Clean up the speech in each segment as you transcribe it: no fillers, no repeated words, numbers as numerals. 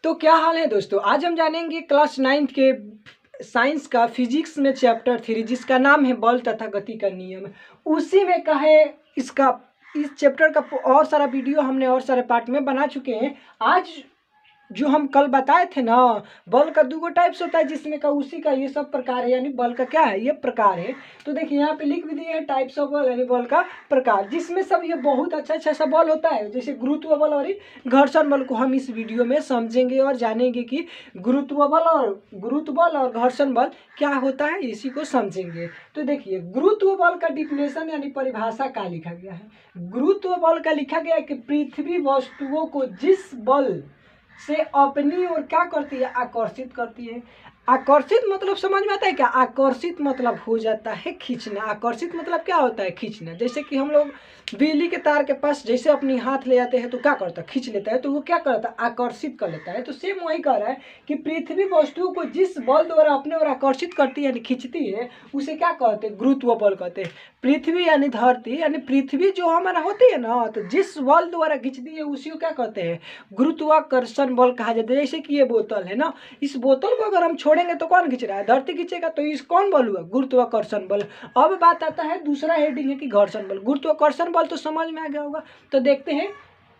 तो क्या हाल है दोस्तों। आज हम जानेंगे क्लास 9th के साइंस का फिजिक्स में चैप्टर 3 जिसका नाम है बल तथा गति का नियम। उसी में का है इसका इस चैप्टर का और सारा वीडियो हमने और सारे पार्ट में बना चुके हैं। आज जो हम कल बताए थे ना, बल का 2 टाइप्स होता है जिसमें का उसी का ये सब प्रकार है, यानी बल का क्या है ये प्रकार है। तो देखिए यहाँ पे लिख भी दिए हैं टाइप्स ऑफ बल यानी बल का प्रकार, जिसमें सब ये बहुत अच्छा सा बल होता है जैसे गुरुत्व बल और घर्षण बल को हम इस वीडियो में समझेंगे और जानेंगे कि गुरुत्व बल और घर्षण बल क्या होता है, इसी को समझेंगे। तो देखिए गुरुत्व बल का डिफिनेशन यानी परिभाषा क्या लिखा गया है। गुरुत्व बल का लिखा गया है कि पृथ्वी वस्तुओं को जिस बल से अपनी ओर क्या करती है आकर्षित करती है। आकर्षित मतलब समझ में आता है क्या। आकर्षित मतलब हो जाता है खींचना। आकर्षित मतलब क्या होता है खींचना। जैसे कि हम लोग बिजली के तार के पास जैसे अपनी हाथ ले जाते हैं तो क्या करता है खींच लेता है, तो वो क्या करता है आकर्षित कर लेता है। तो सेम वही कह रहा है कि पृथ्वी वस्तुओं को जिस बल द्वारा अपने ओर आकर्षित करती है यानी खींचती है उसे क्या कहते हैं गुरुत्व बल कहते हैं। पृथ्वी यानी धरती यानी पृथ्वी जो हमारा होती है ना, तो जिस बल द्वारा खींचती है उसी को क्या कहते हैं गुरुत्वाकर्षण बल कहा जाता है। जैसे कि ये बोतल है ना, इस बोतल को अगर हम छोड़ेंगे तो कौन खींच रहा है धरती खींचेगा, तो इस कौन बल हुआ गुरुत्वाकर्षण बल। अब बात आता है दूसरा हेडिंग है कि घर्षण बल। गुरुत्वाकर्षण बल तो समझ में आ गया होगा, तो देखते हैं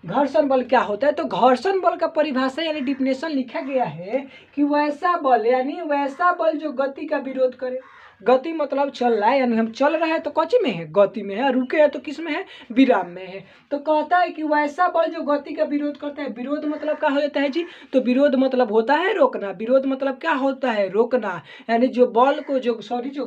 घर्षण बल क्या होता है। तो घर्षण बल का परिभाषा यानी डिफिनेशन लिखा गया है कि वैसा बल यानी वैसा बल जो गति का विरोध करे। गति मतलब चल रहा है, यानी हम चल रहे हैं तो कौची में है गति में है, रुके हैं तो किस में है विराम में है। तो कहता है कि वैसा बल जो गति का विरोध करता है। विरोध मतलब क्या हो जाता है जी, तो विरोध मतलब होता है रोकना। विरोध मतलब क्या होता है रोकना, यानी जो बल को जो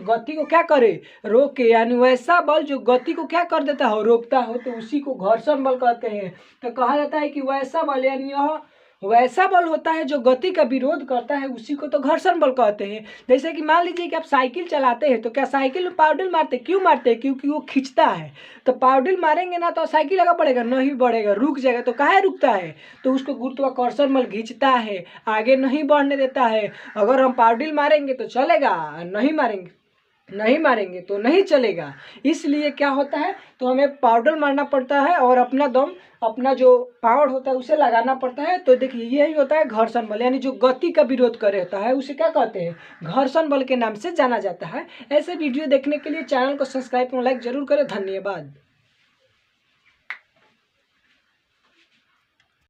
गति को क्या करे रोके, यानी वैसा बल जो गति को क्या कर देता हो रोकता हो, तो उसी को घर्षण बल कहते हैं। तो कहा जाता है कि वैसा बल यानी यह वैसा बल होता है जो गति का विरोध करता है, उसी को तो घर्षण बल कहते हैं। जैसे कि मान लीजिए कि आप साइकिल चलाते हैं, तो क्या साइकिल में पावडल मारते क्यों मारते हैं, क्योंकि वो खींचता है। तो पावडल मारेंगे ना तो साइकिल आगे बढ़ेगा नहीं बढ़ेगा, रुक जाएगा। तो काहे रुकता है, तो उसको गुरुत्वाकर्षण बल खींचता है, आगे नहीं बढ़ने देता है। अगर हम पावडल मारेंगे तो चलेगा, नहीं मारेंगे तो नहीं चलेगा। इसलिए क्या होता है, तो हमें पाउडर मारना पड़ता है और अपना दम अपना जो पावर होता है उसे लगाना पड़ता है। तो देखिए यही होता है घर्षण बल, यानी जो गति का विरोध करे होता है उसे क्या कहते हैं घर्षण बल के नाम से जाना जाता है। ऐसे वीडियो देखने के लिए चैनल को सब्सक्राइब और लाइक जरूर करें। धन्यवाद।